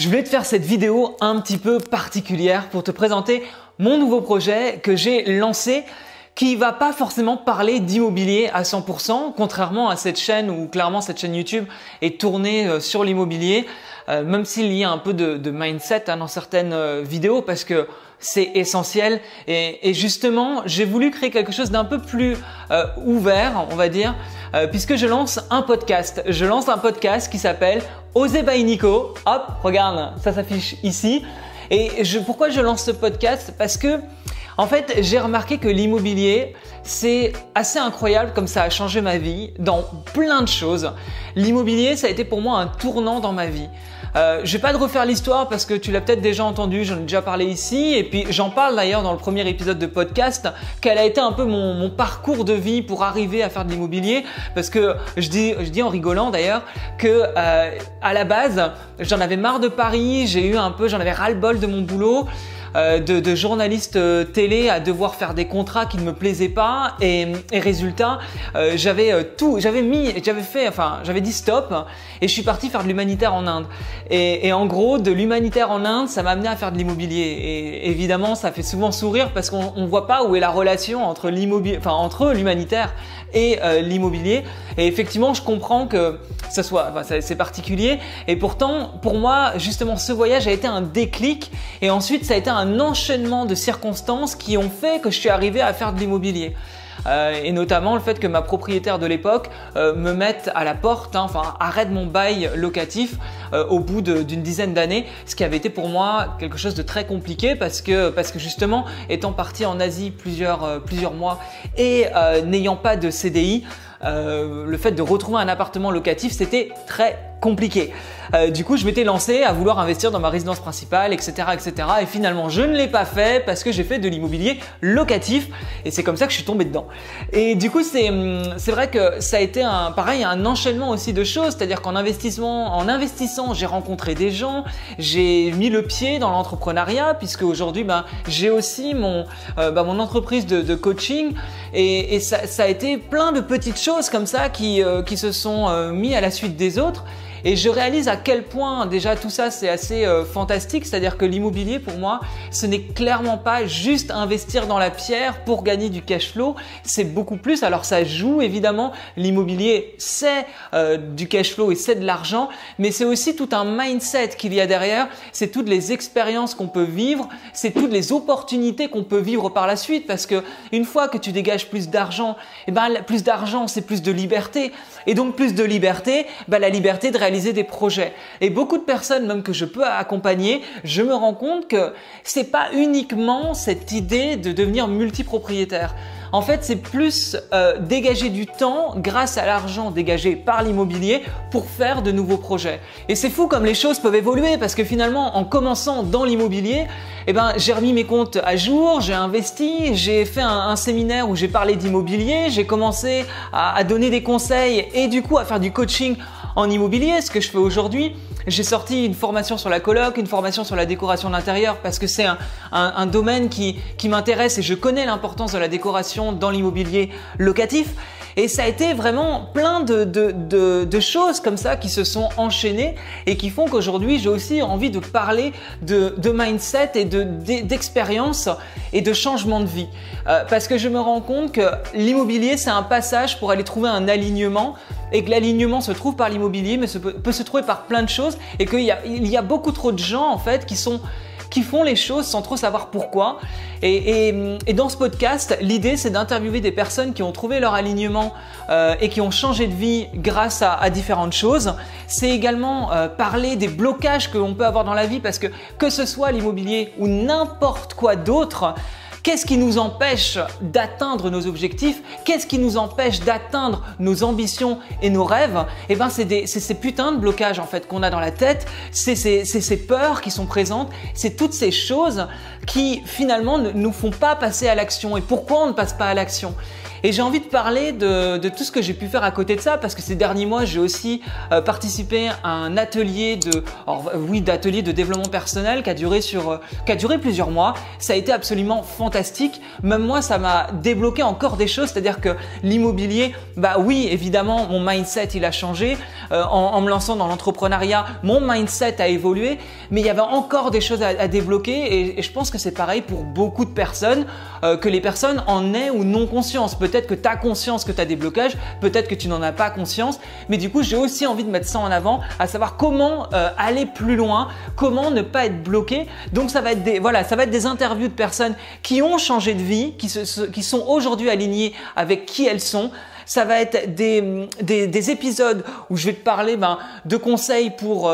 Je voulais te faire cette vidéo un petit peu particulière pour te présenter mon nouveau projet que j'ai lancé qui va pas forcément parler d'immobilier à 100%, contrairement à cette chaîne où clairement cette chaîne YouTube est tournée sur l'immobilier, même s'il y a un peu de mindset dans certaines vidéos parce que c'est essentiel et justement j'ai voulu créer quelque chose d'un peu plus ouvert, on va dire, puisque je lance un podcast. Je lance un podcast qui s'appelle Osez by Nico. Hop, regarde, ça s'affiche ici. Et pourquoi je lance ce podcast? Parce que en fait, j'ai remarqué que l'immobilier, c'est assez incroyable comme ça a changé ma vie dans plein de choses. L'immobilier, ça a été pour moi un tournant dans ma vie. Je vais pas te refaire l'histoire parce que tu l'as peut-être déjà entendu, j'en ai déjà parlé ici et puis j'en parle d'ailleurs dans le premier épisode de podcast quel a été un peu mon parcours de vie pour arriver à faire de l'immobilier parce que je dis en rigolant d'ailleurs que à la base j'en avais marre de Paris, j'en avais ras-le-bol de mon boulot. De journaliste télé à devoir faire des contrats qui ne me plaisaient pas et résultat j'avais dit stop et je suis parti faire de l'humanitaire en Inde et en gros de l'humanitaire en Inde ça m'a amené à faire de l'immobilier et évidemment ça fait souvent sourire parce qu'on voit pas où est la relation entre l'humanitaire et l'immobilier et effectivement je comprends que c'est particulier et pourtant pour moi justement ce voyage a été un déclic et ensuite ça a été un enchaînement de circonstances qui ont fait que je suis arrivé à faire de l'immobilier. Et notamment le fait que ma propriétaire de l'époque me mette à la porte, arrête mon bail locatif au bout d'une dizaine d'années, ce qui avait été pour moi quelque chose de très compliqué parce que justement étant parti en Asie plusieurs mois et n'ayant pas de CDI, le fait de retrouver un appartement locatif c'était très compliqué. Du coup, je m'étais lancé à vouloir investir dans ma résidence principale, etc., etc. Et finalement, je ne l'ai pas fait parce que j'ai fait de l'immobilier locatif et c'est comme ça que je suis tombé dedans. Et du coup, c'est vrai que ça a été un enchaînement aussi de choses, c'est-à-dire en investissant, j'ai rencontré des gens, j'ai mis le pied dans l'entrepreneuriat puisque aujourd'hui, j'ai aussi mon entreprise de coaching et ça a été plein de petites choses comme ça qui se sont mis à la suite des autres. Et je réalise à quel point déjà tout ça c'est assez fantastique, c'est-à-dire que l'immobilier pour moi ce n'est clairement pas juste investir dans la pierre pour gagner du cash flow, c'est beaucoup plus. Alors ça joue évidemment, l'immobilier c'est du cash flow et c'est de l'argent, mais c'est aussi tout un mindset qu'il y a derrière, c'est toutes les expériences qu'on peut vivre, c'est toutes les opportunités qu'on peut vivre par la suite parce que une fois que tu dégages plus d'argent, plus d'argent c'est plus de liberté et donc plus de liberté, la liberté de réaliser des projets. Et beaucoup de personnes même que je peux accompagner, je me rends compte que c'est pas uniquement cette idée de devenir multipropriétaire. En fait, c'est plus dégager du temps grâce à l'argent dégagé par l'immobilier pour faire de nouveaux projets. Et c'est fou comme les choses peuvent évoluer parce que finalement, en commençant dans l'immobilier, j'ai remis mes comptes à jour, j'ai investi, j'ai fait un séminaire où j'ai parlé d'immobilier, j'ai commencé à donner des conseils et du coup à faire du coaching en immobilier, ce que je fais aujourd'hui. J'ai sorti une formation sur la coloc, une formation sur la décoration d'intérieur parce que c'est un domaine qui m'intéresse et je connais l'importance de la décoration dans l'immobilier locatif. Et ça a été vraiment plein de choses comme ça qui se sont enchaînées et qui font qu'aujourd'hui j'ai aussi envie de parler de mindset et d'expérience et de changement de vie. Parce que je me rends compte que l'immobilier c'est un passage pour aller trouver un alignement et que l'alignement se trouve par l'immobilier mais peut se trouver par plein de choses et qu'il y a beaucoup trop de gens en fait qui font les choses sans trop savoir pourquoi. Et dans ce podcast, l'idée c'est d'interviewer des personnes qui ont trouvé leur alignement et qui ont changé de vie grâce à différentes choses. C'est également parler des blocages que l'on peut avoir dans la vie parce que ce soit l'immobilier ou n'importe quoi d'autre, qu'est-ce qui nous empêche d'atteindre nos objectifs? Qu'est-ce qui nous empêche d'atteindre nos ambitions et nos rêves? C'est ces putains de blocages en fait qu'on a dans la tête, c'est ces peurs qui sont présentes, c'est toutes ces choses qui finalement ne nous font pas passer à l'action. Et pourquoi on ne passe pas à l'action? Et j'ai envie de parler de tout ce que j'ai pu faire à côté de ça, parce que ces derniers mois, j'ai aussi participé à un atelier d'atelier de développement personnel qui a duré plusieurs mois. Ça a été absolument fantastique. Même moi, ça m'a débloqué encore des choses, c'est-à-dire que l'immobilier, bah oui, évidemment, mon mindset il a changé. En me lançant dans l'entrepreneuriat, mon mindset a évolué, mais il y avait encore des choses à débloquer et je pense que c'est pareil pour beaucoup de personnes, que les personnes en aient ou non conscience. Peut-être que tu as conscience que tu as des blocages, peut-être que tu n'en as pas conscience, mais du coup, j'ai aussi envie de mettre ça en avant, à savoir comment aller plus loin, comment ne pas être bloqué. Donc ça va être des interviews de personnes qui ont changé de vie, qui sont aujourd'hui alignées avec qui elles sont. Ça va être des épisodes où je vais te parler de conseils pour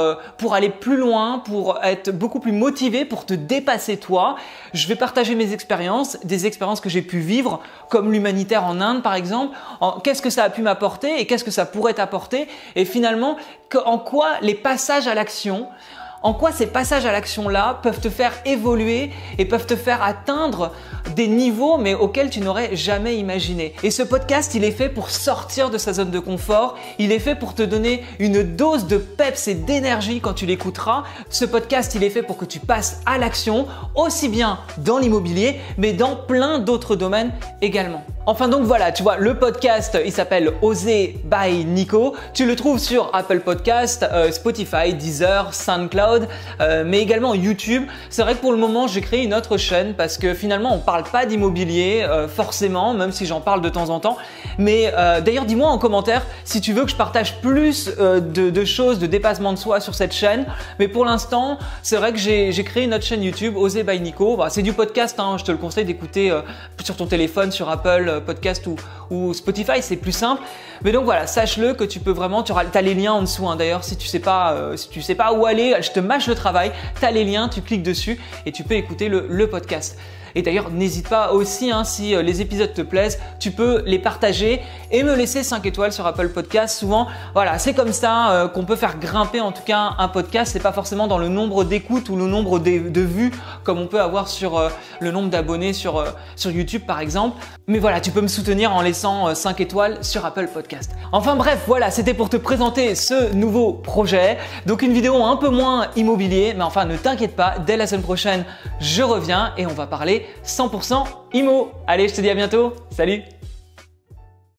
aller plus loin, pour être beaucoup plus motivé, pour te dépasser toi. Je vais partager mes expériences, des expériences que j'ai pu vivre, comme l'humanitaire en Inde par exemple. Qu'est-ce que ça a pu m'apporter et qu'est-ce que ça pourrait t'apporter, et finalement en quoi les passages à l'action, en quoi ces passages à l'action-là peuvent te faire évoluer et peuvent te faire atteindre des niveaux mais auxquels tu n'aurais jamais imaginé. Et ce podcast, il est fait pour sortir de sa zone de confort. Il est fait pour te donner une dose de peps et d'énergie quand tu l'écouteras. Ce podcast, il est fait pour que tu passes à l'action, aussi bien dans l'immobilier, mais dans plein d'autres domaines également. Enfin donc voilà, tu vois, le podcast, il s'appelle Oser by Nico. Tu le trouves sur Apple Podcast, Spotify, Deezer, SoundCloud, mais également YouTube. C'est vrai que pour le moment, j'ai créé une autre chaîne parce que finalement, on parle pas d'immobilier forcément, même si j'en parle de temps en temps. Mais d'ailleurs, dis-moi en commentaire si tu veux que je partage plus de choses, de dépassement de soi sur cette chaîne. Mais pour l'instant, c'est vrai que j'ai créé une autre chaîne YouTube, Oser by Nico. Bah, c'est du podcast, hein, je te le conseille d'écouter sur ton téléphone, sur Apple Podcast ou Spotify, c'est plus simple. Mais donc voilà, sache-le que tu peux vraiment, tu as les liens en dessous, hein. D'ailleurs, si tu sais pas où aller, je te mâche le travail, tu as les liens, tu cliques dessus et tu peux écouter le podcast. Et d'ailleurs, n'hésite pas aussi, hein, si les épisodes te plaisent, tu peux les partager et me laisser 5 étoiles sur Apple Podcast. Souvent, voilà, c'est comme ça qu'on peut faire grimper en tout cas un podcast. C'est pas forcément dans le nombre d'écoutes ou le nombre de vues comme on peut avoir sur le nombre d'abonnés sur YouTube par exemple. Mais voilà, tu peux me soutenir en laissant 5 étoiles sur Apple Podcast. Enfin bref, voilà, c'était pour te présenter ce nouveau projet. Donc une vidéo un peu moins immobilier, mais enfin ne t'inquiète pas, dès la semaine prochaine, je reviens et on va parler 100% IMO. Allez, je te dis à bientôt. Salut!